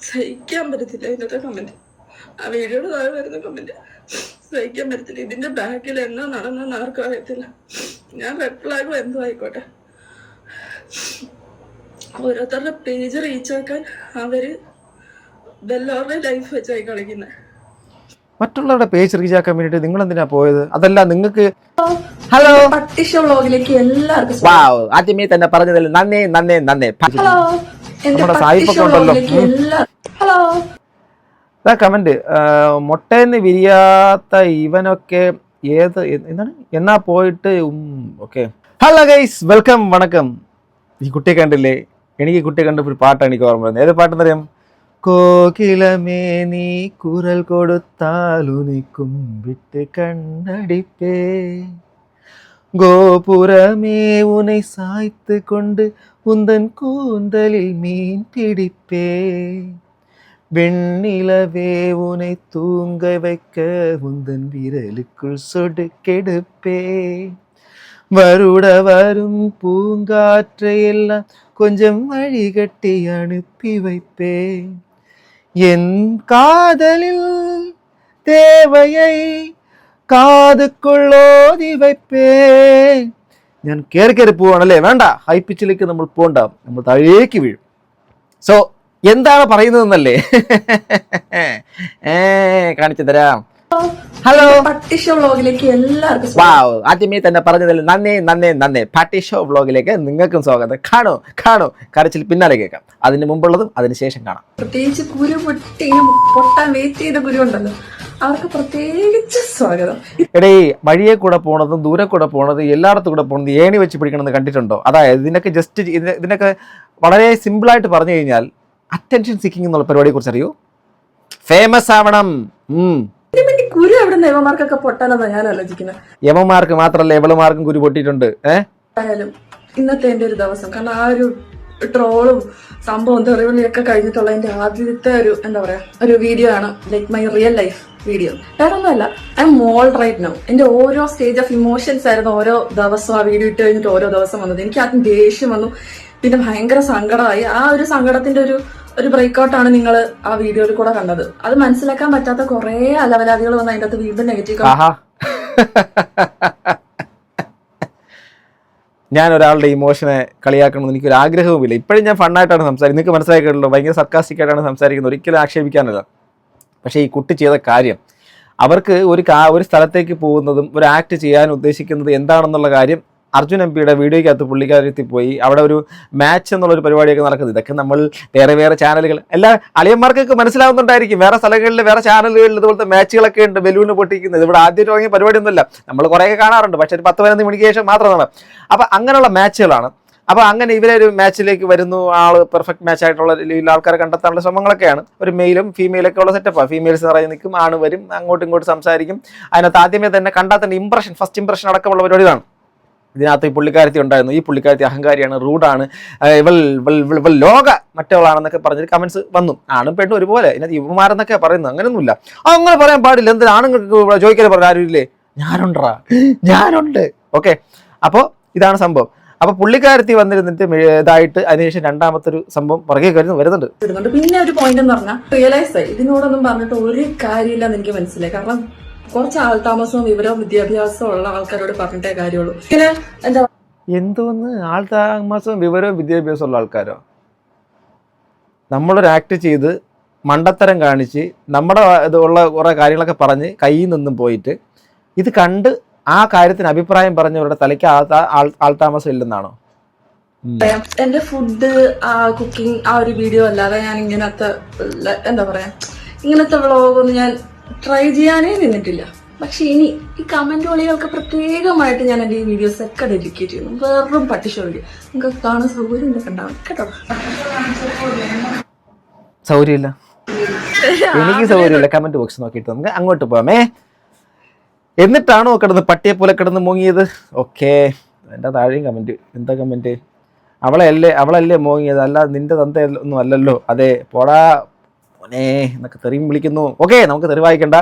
സഹിക്കാൻ പറ്റത്തില്ല ഇന്നത്തെ കമന്റ്. ആ വീഡിയോയുടെ താഴെ വരുന്ന കമന്റ് സഹിക്കാൻ പറ്റത്തില്ല. ഇതിന്റെ ബാക്കിൽ എന്നാ നടന്നെന്ന് ആർക്കും അറിയത്തില്ല. ഞാൻ റെഡ് ഫ്ലാഗോ എന്തോ ആയിക്കോട്ടെ, ഓരോരുത്തരുടെ പേജ് റീച്ച് ആക്കാൻ അവര് എല്ലാവരുടെയും ലൈഫ് വെച്ചായി കളിക്കുന്നത്. മറ്റുള്ളവരുടെ പേജ് റീച്ച് ആക്കാൻ വേണ്ടിട്ട് നിങ്ങൾ എന്തിനാ പോയത്? അതല്ല നിങ്ങൾക്ക് ഹലോ പട്ടിഷ വ്ളോഗിലേക്ക് എല്ലാവർക്കും വാവ്, ആദ്യമേ തന്നെ പറഞ്ഞതിൽ നന്ദി നന്ദി നന്ദി. ഹലോ. നമ്മുടെ സായിപ്പൊക്കെ ഉണ്ടല്ലോ. ഹലോ. കമന്റ് മുട്ടയെന്ന് വിരിയാത്ത ഇവനൊക്കെ ഏത് എന്താണ് എന്നാ പോയിട്ട് ഓക്കെ. ഹലോ ഗൈസ്, വെൽക്കം, വണക്കം. ഈ കുട്ടിയെ കണ്ടില്ലേ? എനിക്ക് കുട്ടിയെ കണ്ടപ്പോൾ ഒരു പാട്ടാണ് എനിക്ക് ഓർമ്മ വരുന്നത്. ഏത് പാട്ടെന്നറിയാം? കോകിലമേ നീ കുരൽ കൊടുത്താലുനി കുമ്പിട്ട് കണ്ണടിപ്പേ, கோபுரமே உனை சாய்த்து கொண்டு உந்தன் கூந்தலில் மீன் பிடிப்பே, வெண்ணிலவே உனை தூங்க வைக்க உந்தன் விரலுக்குள் சொடுக்கெடுப்பே, வருட வரும் பூங்காற்றையெல்லாம் கொஞ்சம் வழிகட்டி அனுப்பி வைப்பே, என் காதலில் தேவையை കാതുക്കുള്ളോതി വയ്പേ. ഞാൻ കയറി പോവാണല്ലേ? വേണ്ട, ഹൈ പിച്ചിലേക്ക് നമ്മൾ പോകണ്ട, നമ്മൾ താഴേക്ക് വീഴും. സോ എന്താണ് പറയുന്നതെന്നല്ലേ? കാണിച്ചു തരാം. ഹലോ, പട്ടിഷ വ്ളോഗിലേക്ക് എല്ലാവർക്കും വാവ്, ആദ്യമേ തന്നെ പറഞ്ഞതിൽ നന്ദി നന്ദി നന്ദി. പട്ടിഷ വ്ളോഗിലേക്ക് നിങ്ങൾക്കും സ്വാഗതം. കാണൂ കാണൂ, കരച്ചിൽ പിന്നാലെ കേൾക്കാം. അതിന് മുമ്പുള്ളതും അതിന് ശേഷം കാണാം. പ്രത്യേകിച്ച് കുരു പൊട്ടാൻ വെയിറ്റ് ചെയ്ത കുരു ഉണ്ടല്ലോ, അവർക്ക് പ്രത്യേകിച്ച് സ്വാഗതം. എടേ, വഴിയെ കൂടെ പോണതും ദൂരെ കൂടെ പോണത് എല്ലായിടത്തും കൂടെ പോണത് ഏണി വെച്ച് പിടിക്കണമെന്ന് കണ്ടിട്ടുണ്ടോ? അതായത് ഇതിനൊക്കെ ജസ്റ്റ് ഇതിനൊക്കെ വളരെ സിമ്പിളായിട്ട് പറഞ്ഞു കഴിഞ്ഞാൽ അറ്റൻഷൻ സീക്കിംഗ് എന്നുള്ള പരിപാടിയെ കുറിച്ച് അറിയൂ. ഫേമസ് ആവണം. കുരു എവിടെ നിന്ന് യവന്മാർക്കൊക്കെ പൊട്ടാനെന്നാണ് ഞാൻ ആലോചിക്കുന്നത്. യവന്മാർക്ക് മാത്രല്ല, എവളുമാർക്കും കുരു പൊട്ടിയിട്ടുണ്ട്. ആയാലും ഇന്നത്തെ എന്റെ ഒരു ദിവസം, കാരണം ആ ഒരു ട്രോളും സംഭവം തെറിവിളിയൊക്കെ കഴിഞ്ഞിട്ടുള്ള എന്റെ ആദ്യത്തെ ഒരു എന്താ പറയാ ഒരു വീഡിയോ ആണ്, like my real life video. വേറെ ഒന്നുമല്ല, I am all right now. എന്റെ ഓരോ സ്റ്റേജ് ഓഫ് ഇമോഷൻസ് ആയിരുന്നു ഓരോ ദിവസം ആ വീഡിയോ ഇട്ട് കഴിഞ്ഞിട്ട് ഓരോ ദിവസം വന്നത്. എനിക്ക് ആദ്യം ദേഷ്യം വന്നു, പിന്നെ ഭയങ്കര സങ്കടമായി. ആ ഒരു സങ്കടത്തിന്റെ ഒരു ബ്രേക്ക്ഔട്ടാണ് നിങ്ങൾ ആ വീഡിയോയിൽ കൂടെ കണ്ടത്. അത് മനസ്സിലാക്കാൻ പറ്റാത്ത കുറെ അലവലാദികൾ വന്ന് അതിന്റെ അകത്ത് വീണ്ടും നെഗറ്റീവ്. ഞാൻ ഒരാളുടെ ഇമോഷനെ കളിയാക്കണമെന്ന് എനിക്കൊരു ആഗ്രഹവുമില്ല. ഇപ്പോഴും ഞാൻ ഫണ്ണായിട്ടാണ് സംസാരിക്കുന്നത്. നിങ്ങൾക്ക് മനസ്സിലാക്കിയിട്ടുള്ളൂ, ഭയങ്കര സർക്കാസ്റ്റിക് ആയിട്ടാണ് സംസാരിക്കുന്നത്, ഒരിക്കലും ആക്ഷേപിക്കാനല്ല. പക്ഷേ ഈ കുട്ടി ചെയ്ത കാര്യം, അവർക്ക് ഒരു സ്ഥലത്തേക്ക് പോകുന്നതും ഒരു ആക്ട് ചെയ്യാൻ ഉദ്ദേശിക്കുന്നത് എന്താണെന്നുള്ള കാര്യം അർജുൻ എംപിയുടെ വീഡിയോയ്ക്കകത്ത് പുള്ളിക്കാരത്തിൽ പോയി അവിടെ ഒരു മാച്ച് എന്നുള്ളൊരു പരിപാടിയൊക്കെ നടക്കുന്നത്. ഇതൊക്കെ നമ്മൾ വേറെ ചാനലുകൾ എല്ലാ അളിയന്മാർക്കൊക്കെ മനസ്സിലാവുന്നുണ്ടായിരിക്കും. വേറെ സ്ഥലങ്ങളിൽ വേറെ ചാനലുകളിൽ ഇതുപോലത്തെ മാച്ചുകളൊക്കെ ഉണ്ട്, ബലൂണ് പൊട്ടിക്കുന്നത്. ഇവിടെ ആദ്യം തുടങ്ങിയ പരിപാടിയൊന്നുമില്ല, നമ്മൾ കുറേയൊക്കെ കാണാറുണ്ട്, പക്ഷേ ഒരു 10-15 മണിക്ക് ശേഷം മാത്രമാണ്. അപ്പോൾ അങ്ങനെയുള്ള മാച്ചുകളാണ്. അപ്പോൾ അങ്ങനെ ഇവരൊരു മാച്ചിലേക്ക് വരുന്നു, പെർഫെക്റ്റ് മാച്ച് ആയിട്ടുള്ള ആൾക്കാരെ കണ്ടെത്താനുള്ള ശ്രമങ്ങളൊക്കെയാണ്. ഒരു മെയിലും ഫീമെയിലൊക്കെ ഉള്ള സെറ്റപ്പാണ്. ഫീമെയിൽസ് നിറയെ നിൽക്കും, ആണ് വരും, അങ്ങോട്ടും ഇങ്ങോട്ടും സംസാരിക്കും. അതിനകത്ത് ആദ്യമേ തന്നെ കണ്ടാൽ തന്നെ ഫസ്റ്റ് ഇംപ്രഷൻ അടക്കമുള്ള പരിപാടികളാണ്. ഇതിനകത്ത് ഈ പുള്ളിക്കാരത്തി ഉണ്ടായിരുന്നു. ഈ പുള്ളിക്കാരത്തി അഹങ്കാരിയാണ്, റൂഡാണ്, ഇവൾ ലോക മറ്റവളാണെന്നൊക്കെ പറഞ്ഞിട്ട് കമന്റ്സ് വന്നു. ആണും പെണ്ണും ഒരുപോലെ. ഇതിനകത്ത് യുവമാരെന്നൊക്കെ പറയുന്നത് അങ്ങനെയൊന്നുമില്ല. അങ്ങനെ പറയാൻ പാടില്ല. എന്തിനാ ആണുങ്ങൾക്ക് ചോദിക്കാൻ പറഞ്ഞ ആരും ഇല്ലേ? ഞാനുണ്ട്. ഓക്കെ, അപ്പോൾ ഇതാണ് സംഭവം. അപ്പൊ പുള്ളിക്കാരത്തി വന്നിരുന്നിട്ട് ഇതായിട്ട് അതിനുശേഷം രണ്ടാമത്തെ ഒരു സംഭവം പുറകെ വരുന്നുണ്ട്. പിന്നെ ഒരു പോയിന്റ് എന്ന് പറഞ്ഞാൽ റിയലൈസ് ആയി, ഇതിനോടൊന്നും പറഞ്ഞിട്ട് ഒരു കാര്യമില്ലെന്ന് എനിക്ക് മനസ്സിലായി. കാരണം കുറച്ച് ആൾതാമസവും വിവരവും വിദ്യാഭ്യാസവും ഉള്ള ആൾക്കാരോട് പറഞ്ഞിട്ടേ കാര്യമുള്ളൂ. പിന്നെ എന്താ എന്തോന്ന് ആൾതാമസവും വിവരവും വിദ്യാഭ്യാസവും ഉള്ള ആൾക്കാരോ? നമ്മളൊരു ആക്ട് ചെയ്ത് മണ്ടത്തരം കാണിച്ച് നമ്മുടെ ഇതുള്ള കുറെ കാര്യങ്ങളൊക്കെ പറഞ്ഞ് കയ്യിൽ നിന്നും പോയിട്ട് ഇത് കണ്ട് ആ കാര്യത്തിന് അഭിപ്രായം പറഞ്ഞവരുടെ തലയ്ക്ക് ആൾതാമസം ഇല്ലെന്നാണോ? എന്റെ ഫുഡ് ആ കുക്കിംഗ് ആ ഒരു വീഡിയോ അല്ലാതെ ഞാൻ ഇങ്ങനത്തെ എന്താ പറയാ ഇങ്ങനത്തെ വ്ളോഗൊന്നും ഞാൻ ട്രൈ ചെയ്യാനേ നിന്നിട്ടില്ല. പക്ഷെ ഇനി ഈ കമന്റ് വഴികൾക്ക് പ്രത്യേകമായിട്ട് ഞാൻ എന്റെ ഈ വീഡിയോസ് ഒക്കെ ഡെഡിക്കേറ്റ് ചെയ്യുന്നു. വെറും പട്ടിഷോഴി നിങ്ങൾക്ക് കാണാൻ സൗകര്യം ഉണ്ടാവും കേട്ടോ. സൗകര്യമില്ല, എനിക്ക് സൗകര്യമില്ല. കമന്റ് ബോക്സ് നോക്കിയിട്ട് നമുക്ക് അങ്ങോട്ട് പോകാമേ. എന്നിട്ടാണോ കിടന്ന് പട്ടിയെ പോലെ കിടന്ന് മുങ്ങിയത്? ഓക്കെ, എൻ്റെ താഴെയും കമന്റ്. എന്താ കമന്റ്? അവളല്ലേ മുങ്ങിയത്, അല്ല നിന്റെ തന്ത ഒന്നും അല്ലല്ലോ. അതെ, പോടാ മോനെ എന്നൊക്കെ തെറിയും വിളിക്കുന്നു. ഓക്കെ, നമുക്ക് തെറി വായിക്കണ്ട.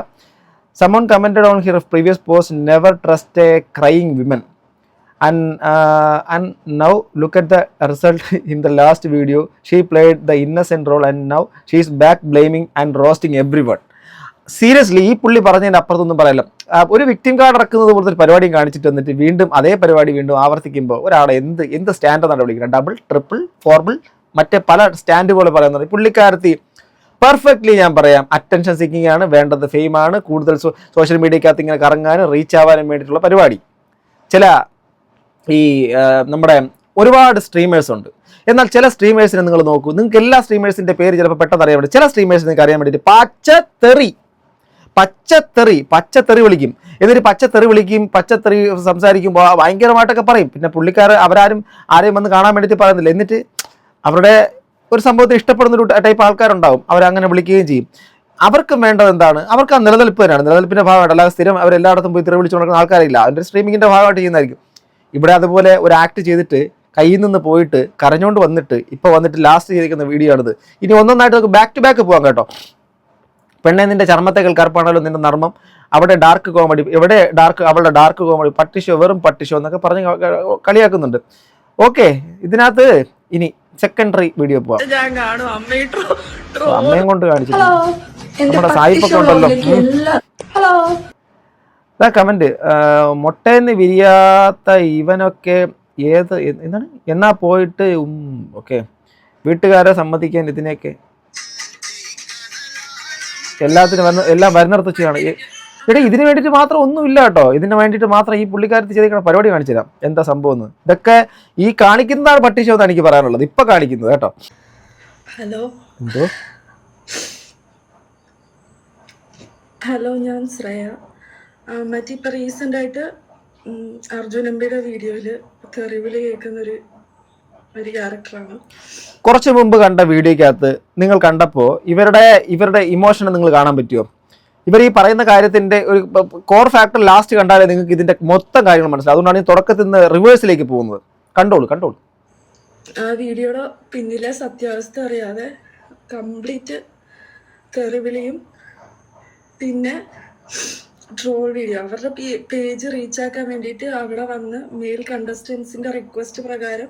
Someone commented on her previous post, never trust a crying woman. and now look at the result in the last video. She played the innocent role and now she is back blaming and roasting everyone. Seriously ഈ പുള്ളി പറഞ്ഞതിൻ്റെ അപ്പുറത്തൊന്നും പറയല്ല. ഒരു victim card ഇറക്കുന്നത് പോലത്തെ ഒരു പരിപാടിയും കാണിച്ചിട്ട് വന്നിട്ട് വീണ്ടും അതേ പരിപാടി വീണ്ടും ആവർത്തിക്കുമ്പോൾ ഒരാളെ എന്ത് സ്റ്റാൻഡാണ് വിളിക്കുന്നത്? ഡബിൾ, ട്രിപ്പിൾ, ഫോർബിൾ, മറ്റേ പല സ്റ്റാൻഡ് പോലെ പറയുന്നത്. പുള്ളിക്കാരത്തി പെർഫെക്റ്റ്ലി ഞാൻ പറയാം അറ്റൻഷൻ സീക്കിംഗ് ആണ് വേണ്ടത്, ഫെയിമാണ് കൂടുതൽ, സോഷ്യൽ മീഡിയക്കകത്ത് ഇങ്ങനെ കറങ്ങാനും റീച്ച് ആവാനും വേണ്ടിയിട്ടുള്ള പരിപാടി. ചില ഈ നമ്മുടെ ഒരുപാട് സ്ട്രീമേഴ്സ് ഉണ്ട്. എന്നാൽ ചില സ്ട്രീമേഴ്സിനെ നിങ്ങൾ നോക്കൂ, നിങ്ങൾക്ക് എല്ലാ സ്ട്രീമേഴ്സിൻ്റെ പേര് ചിലപ്പോൾ പെട്ടെന്ന് അറിയാൻ വേണ്ടി, ചില സ്ട്രീമേഴ്സിനെ നിങ്ങൾക്ക് അറിയാൻ വേണ്ടിയിട്ട് പച്ചത്തെറി വിളിക്കും. എന്നിട്ട് പച്ചത്തെറി സംസാരിക്കുമ്പോൾ ഭയങ്കരമായിട്ടൊക്കെ പറയും. പിന്നെ ആരെയും വന്ന് കാണാൻ വേണ്ടിയിട്ട് പറയുന്നില്ല. എന്നിട്ട് അവരുടെ ഒരു സംഭവത്തെ ഇഷ്ടപ്പെടുന്ന ഒരു ടൈപ്പ് ആൾക്കാരുണ്ടാവും, അവരങ്ങനെ വിളിക്കുകയും ചെയ്യും. അവർക്കും വേണ്ടത് എന്താണ്? അവർക്ക് ആ നിലനിൽപ്പ് തന്നെയാണ്, നിലനിൽപ്പിൻ്റെ ഭാഗമായിട്ട്. അല്ലാതെ സ്ഥിരം അവരെല്ലായിടത്തും പോയി തെറി വിളിച്ചു നടക്കുന്ന ആൾക്കാരില്ല, അവരുടെ സ്ട്രീമിങ്ങിൻ്റെ ഭാഗമായിട്ട് ചെയ്യുന്നതായിരിക്കും. ഇവിടെ അതുപോലെ ഒരു ആക്ട് ചെയ്തിട്ട് കയ്യിൽ നിന്ന് പോയിട്ട് കരഞ്ഞുകൊണ്ട് വന്നിട്ട് ലാസ്റ്റ് ചെയ്തിരിക്കുന്ന വീഡിയോ ആണിത്. ഇനി ഒന്നൊന്നായിട്ട് നമുക്ക് ബാക്ക് ടു ബാക്ക് പോകാം കേട്ടോ. പെണ്ണെ നിന്റെ ചർമ്മത്തേക്കാൾ കറുപ്പാണല്ലോ നിന്റെ നർമ്മം, അവിടെ ഡാർക്ക് കോമഡി, അവളുടെ ഡാർക്ക് കോമഡി, പട്ടിഷോ വെറും പട്ടിഷോ എന്നൊക്കെ പറഞ്ഞ് കളിയാക്കുന്നുണ്ട്. ഓക്കെ, ഇതിനകത്ത് ഇനി സെക്കൻഡറി വീഡിയോ പോവാം. അമ്മയും കൊണ്ട് കാണിച്ചു നമ്മുടെ സായിപ്പൊക്കെ ഉണ്ടല്ലോ. കമന്റ്, മുട്ടേന്ന് വിരിയാത്ത ഇവനൊക്കെ എന്താണ് എന്നാ പോയിട്ട് ഓക്കെ, വീട്ടുകാരെ സമ്മതിക്കാൻ ഇതിനെയൊക്കെ എല്ലാം വരുന്നിടത്ത് ചെയ്യാണ്. എടേ ഇതിന് വേണ്ടിയിട്ട് മാത്രം ഒന്നുമില്ല കേട്ടോ, ഇതിന് വേണ്ടിയിട്ട് മാത്രം ഈ പുള്ളിക്കാരത്ത് ചെയ്തിരിക്കുന്ന പരിപാടി കാണിച്ചു തരാം എന്താ സംഭവം എന്ന്. ഇതൊക്കെ ഈ കാണിക്കുന്നതാണ് പട്ടിഷോ എന്ന് എനിക്ക് പറയാനുള്ളത്, ഇപ്പൊ കാണിക്കുന്നത് കേട്ടോ. ഹലോ, ഞാൻ ശ്രേയ. മറ്റിപ്പോൾ റീസെൻ്റ് ആയിട്ട് അർജുൻ എംപിയുടെ വീഡിയോയിൽ തെറിവിളി കേൾക്കുന്ന ഒരു ക്യാരക്ടറാണ്. കുറച്ച് മുമ്പ് കണ്ട വീഡിയോക്കകത്ത് നിങ്ങൾ കണ്ടപ്പോൾ ഇവരുടെ ഇമോഷൻ നിങ്ങൾ കാണാൻ പറ്റുമോ? ഇവർ ഈ പറയുന്ന കാര്യത്തിന്റെ ഒരു കോർ ഫാക്ടർ ലാസ്റ്റ് കണ്ടാലേ നിങ്ങൾക്ക് ഇതിന്റെ മൊത്തം കാര്യങ്ങൾ മനസ്സിലാവും. അതുകൊണ്ടാണ് ഈ തുടക്കത്തിൽ നിന്ന് റിവേഴ്സിലേക്ക് പോകുന്നത്. കണ്ടോളൂ. ആ വീഡിയോയുടെ പിന്നിലെ സത്യാവസ്ഥ അറിയാതെ കംപ്ലീറ്റ് തെറിവിളിയും പിന്നെ ട്രോൾ വീഡിയോ, അവരുടെ പേജ് റീച്ച് ആക്കാൻ വേണ്ടിയിട്ട് അവിടെ വന്ന് മെയിൽ കണ്ടസ്റ്റൻസിന്റെ റിക്വസ്റ്റ് പ്രകാരം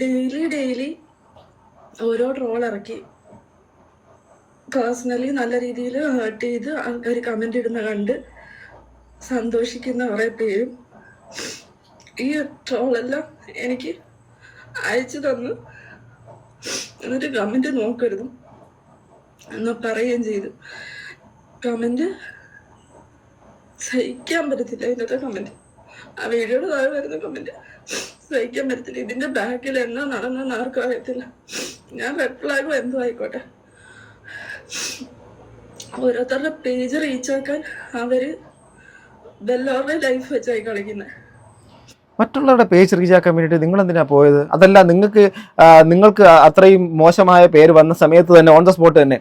ഡെയിലി ഓരോ ട്രോൾ ഇറക്കി പേഴ്സണലി നല്ല രീതിയിൽ ഹേർട്ട് ചെയ്ത് ഒരു കമന്റ് ഇടുന്ന കണ്ട് സന്തോഷിക്കുന്ന കുറെ പേരും ഈ ട്രോളെല്ലാം എനിക്ക് അയച്ചു തന്നു. എന്നിട്ട് കമന്റ് നോക്കരുത് എന്ന് പറയുകയും ചെയ്തു. കമന്റ് സഹിക്കാൻ പറ്റത്തില്ല. ഇന്നത്തെ കമന്റ്, ആ വീഡിയോയുടെ താഴെ വരുന്ന കമന്റ് സഹിക്കാൻ പറ്റത്തില്ല. ഇതിന്റെ ബാക്കിൽ എന്നാ നടന്നെന്ന് ആർക്കും അറിയത്തില്ല. ഞാൻ റെഡ് ഫ്ലാഗോ എന്തോ ആയിക്കോട്ടെ, ഓരോരുത്തരുടെ പേജ് റീച്ച് ആക്കാൻ അവര് എല്ലാവരുടെ ലൈഫ് വെച്ചായി കളിക്കുന്നത്. മറ്റുള്ളവരുടെ പേജ് റീച്ച് ആക്കാൻ വേണ്ടിയിട്ട് നിങ്ങൾ എന്തിനാ പോയത്? അതല്ല, നിങ്ങൾക്ക് അത്രയും മോശമായ പേര് വന്ന സമയത്ത് തന്നെ ഓൺ ദ സ്പോട്ട് തന്നെ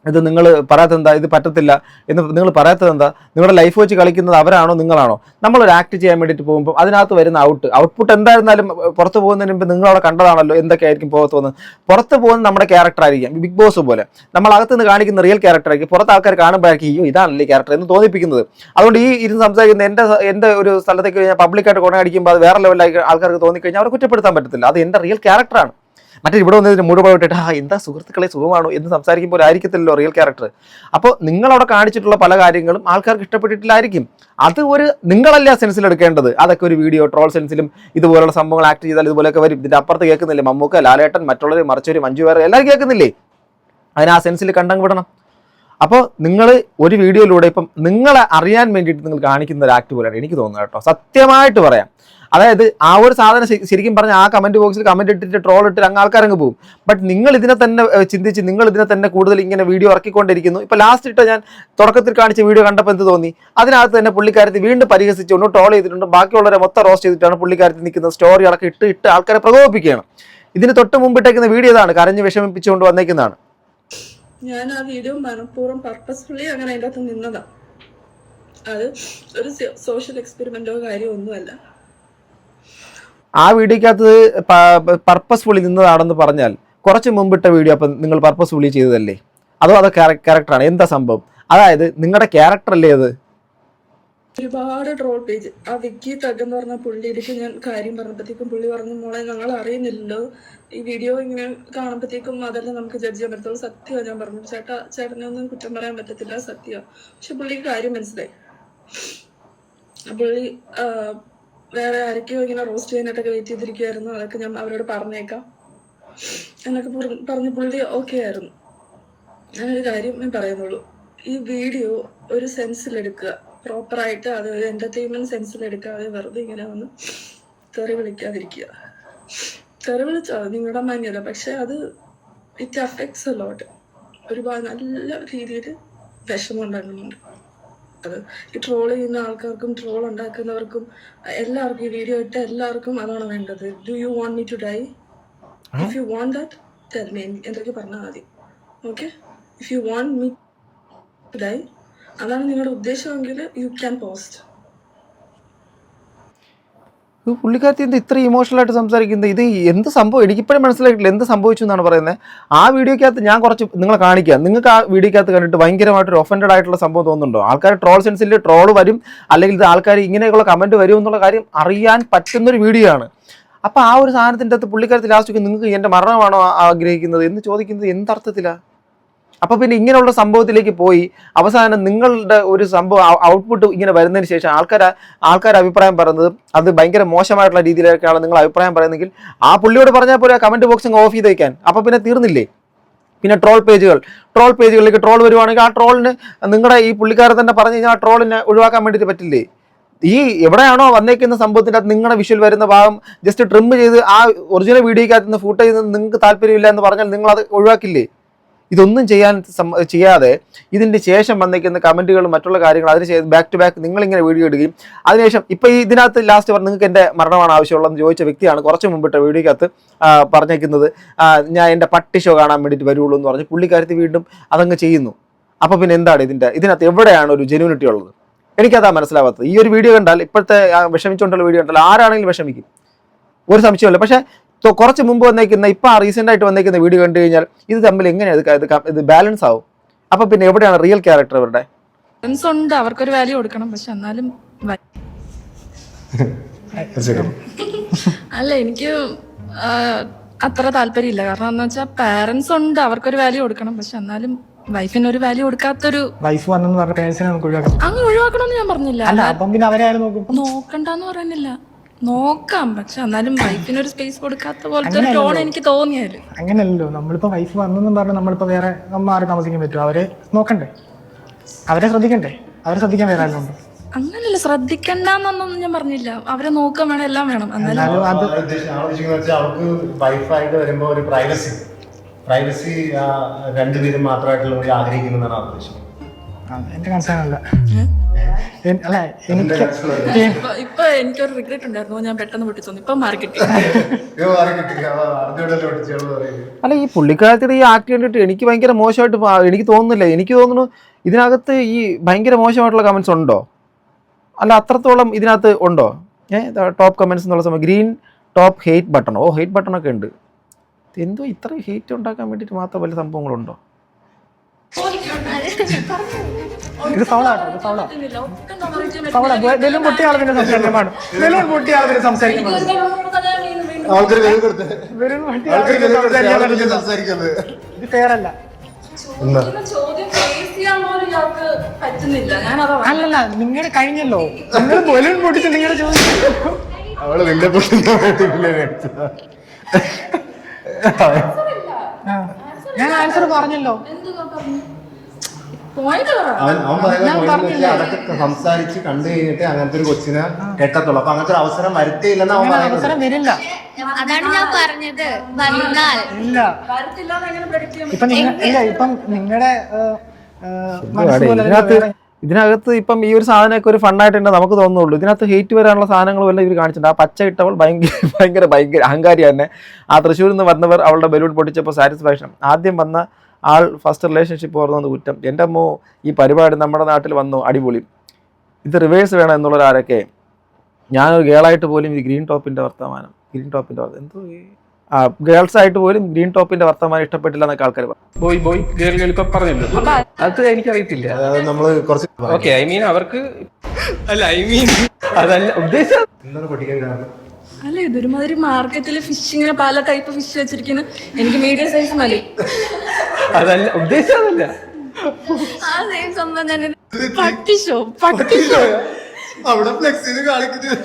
ഇത് നിങ്ങൾ പറയാത്തതെന്താ, ഇത് പറ്റത്തില്ല എന്ന് നിങ്ങൾ പറയാത്തതെന്താ? നിങ്ങളുടെ ലൈഫ് വെച്ച് കളിക്കുന്നത് അവരാണോ നിങ്ങളാണോ? നമ്മളൊരു ആക്ട് ചെയ്യാൻ വേണ്ടിയിട്ട് പോകുമ്പോൾ അതിനകത്ത് വരുന്ന ഔട്ട്പുട്ട് എന്തായിരുന്നാലും പുറത്ത് പോകുന്നതിന് മുമ്പ് നിങ്ങളവിടെ കണ്ടതാണല്ലോ എന്തൊക്കെയായിരിക്കും പുറത്ത് പോകുന്നത്. പുറത്ത് പോകുന്നത് നമ്മുടെ ക്യാരക്ടർ ആയിരിക്കും, ബിഗ് ബോസ് പോലെ. നമ്മൾ അകത്തുനിന്ന് കാണിക്കുന്ന റിയൽ ക്യാരക്ടർ ആയിരിക്കും, പുറത്ത് ആൾക്കാർ കാണുമ്പോഴായിരിക്കും അയ്യോ ഇതാണല്ലേ ക്യാരക്ടർ എന്ന് തോന്നിപ്പിക്കുന്നത്. അതുകൊണ്ട് ഈ ഇരുന്ന് സംസാരിക്കുന്ന എൻ്റെ ഒരു സ്ഥലത്തേക്ക് ഞാൻ പബ്ലിക്കായിട്ട് കൊണ അടിക്കുമ്പോൾ അത് വേറെ ലെവലിലേക്ക് ആൾക്കാർക്ക് തോന്നിക്കഴിഞ്ഞാൽ അവരെ കുറ്റപ്പെടുത്താൻ പറ്റത്തില്ല. അത് എൻ്റെ റിയൽ ക്യാരക്ടറാണ്. മറ്റേ ഇവിടെ വന്നതിന് മൂടുപാടിട്ട് എന്താ സുഹൃത്തുക്കളെ സുഖമാണോ എന്ന് സംസാരിക്കുമ്പോൾ ആയിരിക്കത്തില്ലല്ലോ റിയൽ ക്യാരക്ടർ. അപ്പോൾ നിങ്ങളവിടെ കാണിച്ചിട്ടുള്ള പല കാര്യങ്ങളും ആൾക്കാർക്ക് ഇഷ്ടപ്പെട്ടിട്ടില്ലായിരിക്കും. അത് നിങ്ങളല്ല സെൻസിൽ എടുക്കേണ്ടത്. അതൊക്കെ ഒരു വീഡിയോ ട്രോൾ സെൻസിലും ഇതുപോലുള്ള സംഭവങ്ങൾ ആക്ട് ചെയ്താൽ ഇതുപോലെയൊക്കെ വരും. ഇതിന്റെ അപ്പുറത്ത് കേൾക്കുന്നില്ലേ മമ്മൂക്ക, ലാലേട്ടൻ, മറ്റുള്ളവർ, മറിച്ചവർ, മഞ്ജു വേറെ എല്ലാവരും കേൾക്കുന്നില്ലേ? അതിന് ആ സെൻസിൽ കണ്ടങ്ങ് വിടണം. അപ്പോൾ നിങ്ങൾ ഒരു വീഡിയോയിലൂടെ ഇപ്പം നിങ്ങളെ അറിയാൻ വേണ്ടിയിട്ട് നിങ്ങൾ കാണിക്കുന്ന ഒരു ആക്ട് പോലെയാണ് എനിക്ക് തോന്നുന്നത് കേട്ടോ, സത്യമായിട്ട് പറയാം. അതായത് ആ ഒരു സാധനം ശരിക്കും പറഞ്ഞാൽ ആ കമന്റ് ബോക്സിൽ കമന്റ് ഇട്ടിട്ട് ട്രോൾ ഇട്ടിട്ട് അങ്ങ് ആൾക്കാരങ്ങ് പോകും. ബട്ട് നിങ്ങൾ ഇതിനെ തന്നെ ചിന്തിച്ച് നിങ്ങൾ ഇതിനെ തന്നെ കൂടുതൽ ഇങ്ങനെ വീഡിയോ ഇറക്കിക്കൊണ്ടിരിക്കുന്നു. ഇപ്പൊ ലാസ്റ്റ് ഇട്ട് ഞാൻ തുടക്കത്തിൽ കാണിച്ച വീഡിയോ കണ്ടപ്പോൾ എന്ത് തോന്നി? അതിനകത്ത് തന്നെ പുള്ളിക്കാരത്തി വീണ്ടും പരിഹസിച്ചുകൊണ്ട് ട്രോൾ ചെയ്തിട്ടുണ്ട്. ബാക്കിയുള്ളവരെ മൊത്തം റോസ്റ്റ് ചെയ്തിട്ടാണ് പുള്ളിക്കാരത്തി നിൽക്കുന്നത്. സ്റ്റോറി അടക്കം ഇട്ട് ആൾക്കാരെ പ്രകോപിപ്പിക്കുകയാണ്. ഇതിന് തൊട്ട് മുമ്പിട്ടേക്കുന്ന വീഡിയോ ഇതാണ്, കരഞ്ഞ് വിഷമിപ്പിച്ചുകൊണ്ട് വന്നേക്കുന്നതാണ്. ഞാൻ ആ വീഡിയോ മനഃപൂർവ്വം പർപ്പസ്ഫുള്ളി അങ്ങനെ അതിൻ്റെ അകത്ത് നിന്നതാണ്. അത് ഒരു സോഷ്യൽ എക്സ്പെരിമെന്റോ കാര്യമോ ഒന്നുമല്ല. ആ വീഡിയോക്കകത്ത് പർപ്പസ്ഫുള്ളി നിന്നതാണെന്ന് പറഞ്ഞാൽ കുറച്ച് മുമ്പിട്ട വീഡിയോ അപ്പം നിങ്ങൾ പർപ്പസ്ഫുള്ളി ചെയ്തതല്ലേ? അതോ അത് ക്യാരക്ടറാണ്? എന്താ സംഭവം? അതായത് നിങ്ങളുടെ ക്യാരക്ടർ അല്ലേ അത്? ഒരുപാട് ട്രോൾ പേജ്. ആ വിക്കി തഗ് എന്ന് പറഞ്ഞ പുള്ളിയിലേക്ക് ഞാൻ കാര്യം പറഞ്ഞപ്പോഴത്തേക്കും പുള്ളി പറഞ്ഞു, മോളെ ഞങ്ങൾ അറിയുന്നില്ലല്ലോ, ഈ വീഡിയോ ഇങ്ങനെ കാണുമ്പോഴത്തേക്കും അതെല്ലാം നമുക്ക് ജഡ്ജ് ചെയ്യാൻ പറ്റത്തുള്ളൂ. സത്യമാണ് ഞാൻ പറഞ്ഞു, ചേട്ടനെ ഒന്നും കുറ്റം പറയാൻ പറ്റത്തില്ല, സത്യമാണ്. പക്ഷെ പുള്ളിക്ക് കാര്യം മനസ്സിലായി. പുള്ളി വേറെ ആരൊക്കെയോ ഇങ്ങനെ റോസ്റ്റ് ചെയ്യാനായിട്ടൊക്കെ വെയിറ്റ് ചെയ്തിരിക്കുമായിരുന്നു, അതൊക്കെ ഞാൻ അവരോട് പറഞ്ഞേക്കാം എന്നൊക്കെ പറഞ്ഞ് പുള്ളി ഓക്കെ ആയിരുന്നു. ഞാനൊരു കാര്യം ഞാൻ പറയുന്നുള്ളൂ, ഈ വീഡിയോ ഒരു സെൻസിലെടുക്കുക, പ്രോപ്പറായിട്ട് അത് ഒരു എന്റർടൈൻമെന്റ് സെൻസിലെടുക്കാതെ വെറുതെ ഇങ്ങനെ വന്ന് തെറി വിളിക്കാതിരിക്കുക. തെറി വിളിച്ചോ നിങ്ങളുടെ മാന്യത, പക്ഷെ അത് ഇറ്റ് അഫക്ട്സ് എ ലോട്ട്. ഒരുപാട് നല്ല രീതിയിൽ വിഷമം ഉണ്ടാക്കുന്നുണ്ട്. അത് ഈ ട്രോൾ ചെയ്യുന്ന ആൾക്കാർക്കും ട്രോൾ ഉണ്ടാക്കുന്നവർക്കും എല്ലാവർക്കും ഈ വീഡിയോ ഇട്ട എല്ലാവർക്കും അതാണ് വേണ്ടത്. Do you want me to die? If you want that tell me, എന്തൊക്കെ പറഞ്ഞാൽ മതി. Okay, if you want me to die, അതാണ് നിങ്ങളുടെ ഉദ്ദേശമെങ്കിൽ യു ക്യാൻ പോസ്റ്റ്. പുള്ളിക്കാരത്തി എന്ത് ഇത്ര ഇമോഷണൽ ആയിട്ട് സംസാരിക്കുന്നത്? ഇത് എന്ത് സംഭവം? എനിക്കിപ്പോഴും മനസ്സിലായിട്ടില്ല എന്ത് സംഭവിച്ചു എന്നാണ് പറയുന്നത്. ആ വീഡിയോക്കകത്ത് ഞാൻ കുറച്ച് നിങ്ങളെ കാണിക്കാം. നിങ്ങൾക്ക് ആ വീഡിയോക്കകത്ത് കണ്ടിട്ട് ഭയങ്കരമായിട്ടൊരു ഒഫൻഡഡ് ആയിട്ടുള്ള സംഭവം തോന്നുന്നുണ്ടോ? ആൾക്കാർ ട്രോൾ സെൻസിൽ ട്രോൾ വരും, അല്ലെങ്കിൽ ഇത് ആൾക്കാർ ഇങ്ങനെയുള്ള കമൻറ്റ് വരും എന്നുള്ള കാര്യം അറിയാൻ പറ്റുന്നൊരു വീഡിയോ ആണ്. അപ്പോൾ ആ ഒരു സാധനത്തിൻ്റെ അകത്ത് പുള്ളിക്കാരത്തി ലാസ്റ്റ് നിങ്ങൾക്ക് എൻ്റെ മരണമാണോ ആഗ്രഹിക്കുന്നത് എന്ന് ചോദിക്കുന്നത് എന്തർത്ഥത്തിലാണ്? അപ്പോൾ പിന്നെ ഇങ്ങനെയുള്ള സംഭവത്തിലേക്ക് പോയി അവസാനം നിങ്ങളുടെ ഒരു സംഭവം ഔട്ട്പുട്ട് ഇങ്ങനെ വരുന്നതിന് ശേഷം ആൾക്കാർ അഭിപ്രായം പറയുന്നത് അത് ഭയങ്കര മോശമായിട്ടുള്ള രീതിയിലേക്കാണ് നിങ്ങൾ അഭിപ്രായം പറയുന്നെങ്കിൽ ആ പുള്ളിയോട് പറഞ്ഞാൽ പോലെ കമൻറ്റ് ബോക്സിങ് ഓഫ് ചെയ്ത് വയ്ക്കാൻ. അപ്പോൾ പിന്നെ തീർന്നില്ലേ? പിന്നെ ട്രോൾ പേജുകളിലേക്ക് ട്രോൾ വരുവാണെങ്കിൽ ആ ട്രോളിന് നിങ്ങളുടെ ഈ പുള്ളിക്കാരൻ തന്നെ പറഞ്ഞു കഴിഞ്ഞാൽ ആ ട്രോളിനെ ഒഴിവാക്കാൻ വേണ്ടിയിട്ട് പറ്റില്ലേ? ഈ എവിടെയാണോ വന്നേക്കുന്ന സംഭവത്തിൻ്റെ അത് നിങ്ങളുടെ വിഷ്വൽ വരുന്ന ഭാഗം ജസ്റ്റ് ട്രിം ചെയ്ത് ആ ഒറിജിനൽ വീഡിയോക്കകത്ത് നിന്ന് ഫൂട്ട് ചെയ്ത് നിങ്ങൾക്ക് താല്പര്യമില്ല എന്ന് പറഞ്ഞാൽ നിങ്ങളത് ഒഴിവാക്കില്ലേ? ഇതൊന്നും ചെയ്യാതെ ഇതിൻ്റെ ശേഷം വന്നേക്കുന്ന കമൻറ്റുകളും മറ്റുള്ള കാര്യങ്ങൾ അതിന് ബാക്ക് ടു ബാക്ക് നിങ്ങളിങ്ങനെ വീഡിയോ ഇടുകയും അതിനുശേഷം ഇപ്പോൾ ഈ ഇതിനകത്ത് ലാസ്റ്റ് നിങ്ങൾക്ക് എൻ്റെ മരണമാണ് ആവശ്യമുള്ളതെന്ന് ചോദിച്ച വ്യക്തിയാണ് കുറച്ച് മുമ്പിട്ട വീഡിയോക്കകത്ത് പറഞ്ഞേക്കുന്നത് ഞാൻ എൻ്റെ പട്ടി ഷോ കാണാൻ വേണ്ടിയിട്ട് വരുള്ളൂ എന്ന് പറഞ്ഞ് പുള്ളിക്കാരത്തി വീണ്ടും അതങ്ങ് ചെയ്യുന്നു. അപ്പോൾ പിന്നെ എന്താണ് ഇതിനകത്ത് എവിടെയാണ് ഒരു ജെന്യൂനിറ്റി ഉള്ളത്? എനിക്കതാ മനസ്സിലാവാത്തത്. ഈ ഒരു വീഡിയോ കണ്ടാൽ, ഇപ്പോഴത്തെ വിഷമിച്ചുകൊണ്ടുള്ള വീഡിയോ കണ്ടാൽ ആരാണെങ്കിലും വിഷമിക്കും, ഒരു സംശയമില്ല. പക്ഷേ കുറച്ച് മുമ്പ് വന്നേക്കുന്ന ഇപ്പോൾ റീസെൻ്റ് ആയിട്ട് വന്നേക്കുന്ന വീഡിയോ കണ്ടു കഴിഞ്ഞാൽ ഇത് തമ്മിൽ എങ്ങനെയാണ് ഇത് ബാലൻസ് ആവും? അപ്പം പിന്നെ എവിടെയാണ് റിയൽ ക്യാരക്ടർ അവരുടെ? ഉണ്ട്, അവർക്കൊരു വാല്യൂ കൊടുക്കണം. പക്ഷെ എന്നാലും അല്ല, എനിക്ക് അത്ര താല്പര്യമില്ല. കാരണം എന്ന് വെച്ചാൽ പാരന്റ്സ് ഉണ്ട്, അവർക്കൊരു വാല്യൂ കൊടുക്കണം. പക്ഷെ എന്നാലും വൈഫിന് ഒരു വാല്യൂ കൊടുക്കാത്തൊരു വൈഫ് വന്നെന്ന് പറഞ്ഞ പേരൻസിനെ നമുക്ക് ഒഴിവാക്കണം. അങ്ങ് ഒഴിവാക്കണമെന്ന് ഞാൻ പറഞ്ഞില്ല. അല്ല, അപ്പം പിന്നെ അവരാരും നോക്കണ്ടെന്ന് പറയുന്നില്ല, നോക്കാം. പക്ഷെ എന്നാലും വൈഫിനൊരു സ്പേസ് കൊടുക്കാത്ത പോലത്തെ ഒരു ടോൺ എനിക്ക് തോന്നിയാല്. അങ്ങനെയല്ലോ, നമ്മളിപ്പോ വൈഫ് വന്നെന്നും പറഞ്ഞ് നമ്മളിപ്പോ വേറെ മാറി താമസിക്കാൻ പറ്റുമോ? അവരെ നോക്കണ്ടേ, അവരെ ശ്രദ്ധിക്കണ്ടേ? അവരെ ശ്രദ്ധിക്കാൻ വേറെ ആരും ഉണ്ട്? അങ്ങനല്ല, ശ്രദ്ധിക്കണ്ടെന്നൊന്നും ഞാൻ പറഞ്ഞില്ല. അവരെ നോക്കാൻ വേണം, എല്ലാം വേണം. എന്നാലും അവർക്ക് വൈഫായിട്ട് വരുമ്പോ ഒരു പ്രൈവസി രണ്ടുപേരും മാത്രമായിട്ടുള്ള ഒരു ആഗ്രഹിക്കുന്നതാണ് ഉദ്ദേശം. എന്റെ കൺസേൺ അല്ല. അല്ല, ഇപ്പൊ എനിക്കൊരു റിഗ്രറ്റ് ഉണ്ടായിരുന്നു, ഞാൻ പെട്ടെന്ന് വിട്ടു തോന്നി. ഇപ്പൊ മാർക്കറ്റ് അല്ല, ഈ പുള്ളിക്കാരത്തിയുടെ ഈ ആക്ട് കണ്ടിട്ട് എനിക്ക് ഭയങ്കര മോശമായിട്ട് എനിക്ക് തോന്നുന്നില്ല. എനിക്ക് തോന്നുന്നു ഇതിനകത്ത് ഈ ഭയങ്കര മോശമായിട്ടുള്ള കമൻസ് ഉണ്ടോ? അല്ല, അത്രത്തോളം ഇതിനകത്ത് ഉണ്ടോ? ടോപ്പ് കമൻസ് എന്നുള്ള സമയം ഗ്രീൻ ടോപ്പ് ഹെയ്റ്റ് ബട്ടണോ? ഹെയ്റ്റ് ബട്ടണൊക്കെ ഉണ്ട്. എന്തോ ഇത്ര ഹെയ്റ്റ് ഉണ്ടാക്കാൻ വേണ്ടിയിട്ട് മാത്രം വലിയ സംഭവങ്ങളുണ്ടോ? ഇത് സൗളാട്ടോ, ഇത് സൗള. ബലൂൺ പൊട്ടിയ ആൾ പിന്നെ സംസാരിക്കാൻ പാടും. ബലൂൺ പൊട്ടിയ ആൾ പിന്നെ സംസാരിക്കാൻ പാടും. ഇത് ഫെയർ അല്ല. അല്ലല്ല, നിങ്ങളുടെ കഴിഞ്ഞല്ലോ, നിങ്ങൾ ബലൂൺ പൊട്ടിച്ച് നിങ്ങളുടെ ചോദ്യം ഞാൻ ആൻസർ പറഞ്ഞല്ലോ. അതൊക്കെ സംസാരിച്ച് കണ്ടു കഴിഞ്ഞിട്ട് അങ്ങനത്തെ ഒരു കൊച്ചിനെ കെട്ടത്തുള്ളൂ. അപ്പൊ അങ്ങനത്തെ ഒരു അവസരം വരുത്തിയില്ലെന്ന് അവസരം വരില്ല. അതാണ് ഞാൻ പറഞ്ഞത്, വന്നാൽ ഇല്ല. ഇപ്പം നിങ്ങളുടെ ഇതിനകത്ത് ഇപ്പം ഈ ഒരു സാധനമൊക്കെ ഒരു ഫണ്ണായിട്ടുണ്ട് നമുക്ക് തോന്നുള്ളൂ. ഇതിനകത്ത് ഹെയ്റ്റ് വരാനുള്ള സാധനങ്ങളും എല്ലാം ഇവർ കാണിച്ചിട്ടുണ്ട്. ആ പച്ച ഇട്ടവൾ ഭയങ്കര അഹങ്കാരി തന്നെ. ആ തൃശ്ശൂരിൽ നിന്ന് വന്നവർ അവളുടെ ബലൂൺ പൊട്ടിച്ചപ്പോൾ സാറ്റിസ്ഫാക്ഷൻ. ആദ്യം വന്ന ആൾ ഫസ്റ്റ് റിലേഷൻഷിപ്പ് ഓർന്നത് കുറ്റം. എൻ്റെ അമ്മോ, ഈ പരിപാടി നമ്മുടെ നാട്ടിൽ വന്നു, അടിപൊളി. ഇത് റിവേഴ്സ് വേണം എന്നുള്ളവരാരൊക്കെ. ഞാനൊരു ഗേളായിട്ട് പോലും ഈ ഗ്രീൻ ടോപ്പിൻ്റെ വർത്തമാനം എന്തോ ഗേൾസ് ആയിട്ട് പോലും ഗ്രീൻ ടോപ്പിന്റെ വർത്തമാനം ഇഷ്ടപ്പെട്ടില്ല എന്നൊക്കെ ആൾക്കാർ ബോയ് ഗേൾ ഇപ്പൊ പറഞ്ഞല്ലോ, അത് എനിക്കറിയത്തില്ല. നമ്മള് കുറച്ച് ഓക്കെ, ഐ മീൻ അവർക്ക് അല്ല ഐ മീൻ അതല്ല ഉദ്ദേശം. എന്താണ് പൊട്ടിക്കാൻ കാരണം? അല്ല ഇതൊരുമാതിരി മാർക്കറ്റിൽ ഫിഷിങ്ങിന് പല ടൈപ്പ് ഫിഷ് വെച്ചിരിക്കുന്നു. എനിക്ക് മീഡിയം സൈസ് മതി. അതല്ല ഉദ്ദേശം. അതല്ല ആ സെയിം സംഭവം തന്നെ. പട്ടിഷോ അവിടെ ഫ്ലെക്സിന് കാണിക്കുന്നത്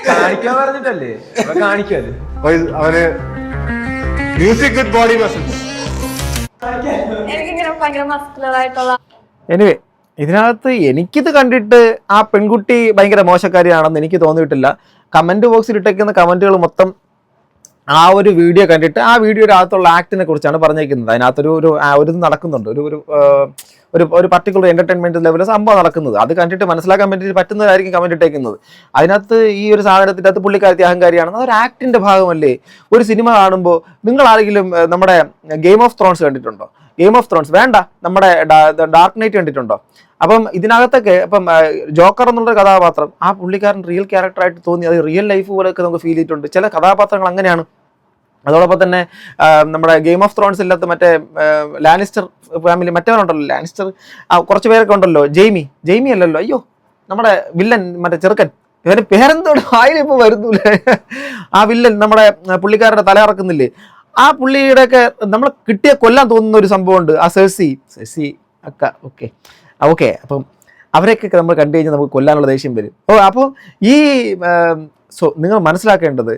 കാണിക്കാൻ പറഞ്ഞിട്ടല്ലേ കാണിക്കാല്ലേ. അവന് മ്യൂസിക് വിത്ത് ബോഡി മസിൽസ്. എനിക്കിങ്ങനെ ഭയങ്കര മസ്കുലർ ആയിട്ടുള്ള എനിവേ ഇതിനകത്ത് എനിക്കിത് കണ്ടിട്ട് ആ പെൺകുട്ടി ഭയങ്കര മോശക്കാരിയാണെന്ന് എനിക്ക് തോന്നിയിട്ടില്ല. കമന്റ് ബോക്സിൽ ഇട്ടേക്കുന്ന കമന്റുകൾ മൊത്തം ആ ഒരു വീഡിയോ കണ്ടിട്ട് ആ വീഡിയോയുടെ അകത്തുള്ള ആക്ടിനെ കുറിച്ചാണ് പറഞ്ഞേക്കുന്നത്. അതിനകത്തൊരു ഒരു ഇത് നടക്കുന്നുണ്ട്, ഒരു പർട്ടിക്കുലർ എന്റർടൈൻമെന്റ് ലെവലിൽ സംഭവം നടക്കുന്നത്. അത് കണ്ടിട്ട് മനസ്സിലാക്കാൻ വേണ്ടിയിട്ട് പറ്റുന്നതായിരിക്കും കമന്റ് ഇട്ടേക്കുന്നത്. അതിനകത്ത് ഈ ഒരു സാധനത്തിൻ്റെ അകത്ത് പുള്ളിക്കാരത്തി അഹങ്കാരിയാണെന്ന് അതൊരു ആക്ടിന്റെ ഭാഗമല്ലേ. ഒരു സിനിമ കാണുമ്പോൾ നിങ്ങൾ ആരെങ്കിലും നമ്മുടെ ഗെയിം ഓഫ് ത്രോൺസ് കണ്ടിട്ടുണ്ടോ? ഗെയിം ഓഫ് ത്രോൺസ് വേണ്ട, നമ്മുടെ ഡാർക്ക് നൈറ്റ് കണ്ടിട്ടുണ്ടോ? അപ്പം ഇതിനകത്തൊക്കെ ഇപ്പം ജോക്കർ എന്നുള്ള കഥാപാത്രം ആ പുള്ളിക്കാരൻ റിയൽ ക്യാരക്ടറായിട്ട് തോന്നി. അത് റിയൽ ലൈഫ് പോലെയൊക്കെ നമുക്ക് ഫീൽ ചെയ്തിട്ടുണ്ട്. ചില കഥാപാത്രങ്ങൾ അങ്ങനെയാണ്. അതോടൊപ്പം തന്നെ നമ്മുടെ ഗെയിം ഓഫ് ത്രോൺസ് ഇല്ലാത്ത മറ്റേ ലാനിസ്റ്റർ ഫാമിലി മറ്റവരുണ്ടല്ലോ, ലാനിസ്റ്റർ കുറച്ച് പേരൊക്കെ ഉണ്ടല്ലോ. ജെയ്മി അല്ലല്ലോ, അയ്യോ നമ്മുടെ വില്ലൻ മറ്റേ ചെറുക്കൻ, ഇവന്റെ പേരെന്തോടെ വായിലിപ്പോൾ വരുന്നില്ലേ, ആ വില്ലൻ നമ്മുടെ പുള്ളിക്കാരുടെ തല ഇറക്കുന്നില്ലേ, ആ പുള്ളിയുടെയൊക്കെ നമ്മൾ കിട്ടിയ കൊല്ലാൻ തോന്നുന്ന ഒരു സംഭവമുണ്ട്. ആ സെർസി അക്ക ഓക്കെ അപ്പം അവരെയൊക്കെ നമ്മൾ കണ്ടു കഴിഞ്ഞാൽ നമുക്ക് കൊല്ലാനുള്ള ദേഷ്യം വരും. അപ്പോൾ ഈ നിങ്ങൾ മനസ്സിലാക്കേണ്ടത്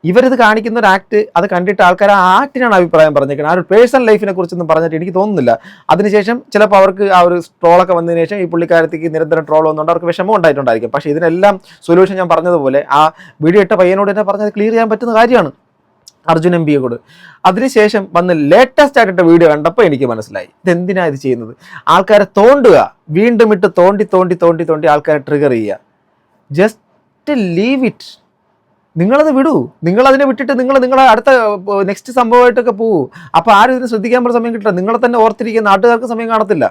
ഇവരിത് കാണിക്കുന്ന ഒരു ആക്ട്, അത് കണ്ടിട്ട് ആൾക്കാർ ആ ആക്ടിനാണ് അഭിപ്രായം പറഞ്ഞേക്കുന്നത്. ആ ഒരു പേഴ്സണൽ ലൈഫിനെ കുറിച്ചൊന്നും പറഞ്ഞിട്ട് എനിക്ക് തോന്നുന്നില്ല. അതിനുശേഷം ചിലപ്പോൾ അവർക്ക് ആ ഒരു ട്രോളൊക്കെ വന്നതിന് ശേഷം ഈ പുള്ളിക്കാരത്തേക്ക് നിരന്തരം ട്രോൾ വന്നുകൊണ്ട് അവർക്ക് വിഷമം ഉണ്ടായിട്ടുണ്ടായിരിക്കും. പക്ഷേ ഇതിനെല്ലാം സൊല്യൂഷൻ ഞാൻ പറഞ്ഞതുപോലെ ആ വീഡിയോ ഇട്ട പയ്യനോട് തന്നെ പറഞ്ഞത് ക്ലിയർ ചെയ്യാൻ പറ്റുന്ന കാര്യമാണ്, അർജുൻ MP കൂടെ. അതിനുശേഷം വന്ന് ലേറ്റസ്റ്റ് ആയിട്ടിട്ട വീഡിയോ കണ്ടപ്പോൾ എനിക്ക് മനസ്സിലായി ഇതെന്തിനാ ഇത് ചെയ്യുന്നത്. ആൾക്കാരെ തോണ്ടുക, വീണ്ടും ഇട്ട് തോണ്ടി ആൾക്കാരെ ട്രിഗർ ചെയ്യുക. Just leave it. നിങ്ങളത് വിടൂ. നിങ്ങളതിനെ വിട്ടിട്ട് നിങ്ങളെ അടുത്ത നെക്സ്റ്റ് സംഭവമായിട്ടൊക്കെ പോകൂ. അപ്പോൾ ആരും ഇതിന് ശ്രദ്ധിക്കാൻ പോലും സമയം കിട്ടില്ല. നിങ്ങളെ തന്നെ ഓർത്തിരിക്കുന്ന നാട്ടുകാർക്ക് സമയം കാണത്തില്ല.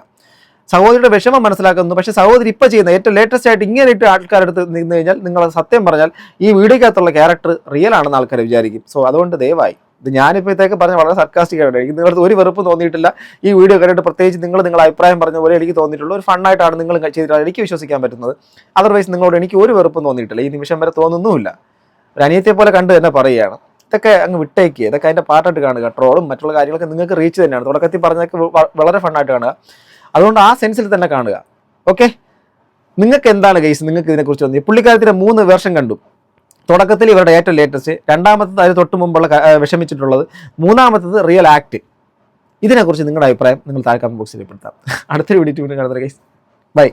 സഹോദരിയുടെ വിഷമം മനസ്സിലാക്കുന്നു. പക്ഷേ സഹോദരി ഇപ്പോൾ ചെയ്യുന്ന ഏറ്റവും ലേറ്റസ്റ്റ് ആയിട്ട് ഇങ്ങനെ ഇട്ട് ആൾക്കാരെടുത്ത് നിന്ന് കഴിഞ്ഞാൽ നിങ്ങൾ സത്യം പറഞ്ഞാൽ ഈ വീഡിയോക്കകത്തുള്ള ക്യാരക്ടർ റിയൽ ആണെന്ന് ആൾക്കാർ വിചാരിക്കും. സോ അതുകൊണ്ട് ദയവായി ഇത് ഞാനിപ്പോഴത്തേക്ക് പറഞ്ഞ വളരെ സർക്കാസ്റ്റിക് ആയിട്ട് എനിക്ക് നിങ്ങൾക്ക് ഒരു വെറുപ്പ് തോന്നിയിട്ടില്ല. ഈ വീഡിയോ കണ്ടിട്ട് പ്രത്യേകിച്ച് നിങ്ങളുടെ അഭിപ്രായം പറഞ്ഞ പോലെ എനിക്ക് തോന്നിയിട്ടുള്ള ഒരു ഫണ്ണായിട്ടാണ് നിങ്ങൾ ചെയ്തിട്ടുള്ളത് എനിക്ക് വിശ്വസിക്കാൻ പറ്റുന്നത്. അതർവൈസ് നിങ്ങളോട് എനിക്ക് ഒരു വെറുപ്പും തോന്നിയിട്ടില്ല, ഈ നിമിഷം വരെ തോന്നുന്നുമില്ല. ഒരു അനിയത്തെ പോലെ കണ്ട് തന്നെ പറയുകയാണ്. ഇതൊക്കെ അങ്ങ് വിട്ടേക്കുക, ഇതൊക്കെ അതിൻ്റെ പാർട്ടായിട്ട് കാണുക. ട്രോളും മറ്റുള്ള കാര്യങ്ങളൊക്കെ നിങ്ങൾക്ക് റീച്ച് തന്നെയാണ്. തുടക്കത്തിൽ പറഞ്ഞതൊക്കെ വളരെ ഫണ്ണായിട്ട് കാണുക. അതുകൊണ്ട് ആ സെൻസിൽ തന്നെ കാണുക. ഓക്കെ, നിങ്ങൾക്ക് എന്താണ് ഗൈസ്, നിങ്ങൾക്ക് ഇതിനെക്കുറിച്ച് തോന്നി? പുള്ളിക്കാരത്തിൻ്റെ 3 വേർഷൻ കണ്ടു. തുടക്കത്തിൽ ഇവരുടെ ഏറ്റവും ലേറ്റസ്റ്റ്, രണ്ടാമത്തത് അതിന് തൊട്ട് മുമ്പുള്ള വിഷമിച്ചിട്ടുള്ളത്, മൂന്നാമത്തത് റിയൽ ആക്ട്. ഇതിനെക്കുറിച്ച് നിങ്ങളുടെ അഭിപ്രായം നിങ്ങൾ താഴെ കമന്റ് ബോക്സിൽ രേഖപ്പെടുത്താം. അടുത്തൊരു വീഡിയോ കാണുന്നത് ഗൈസ്, ബൈ.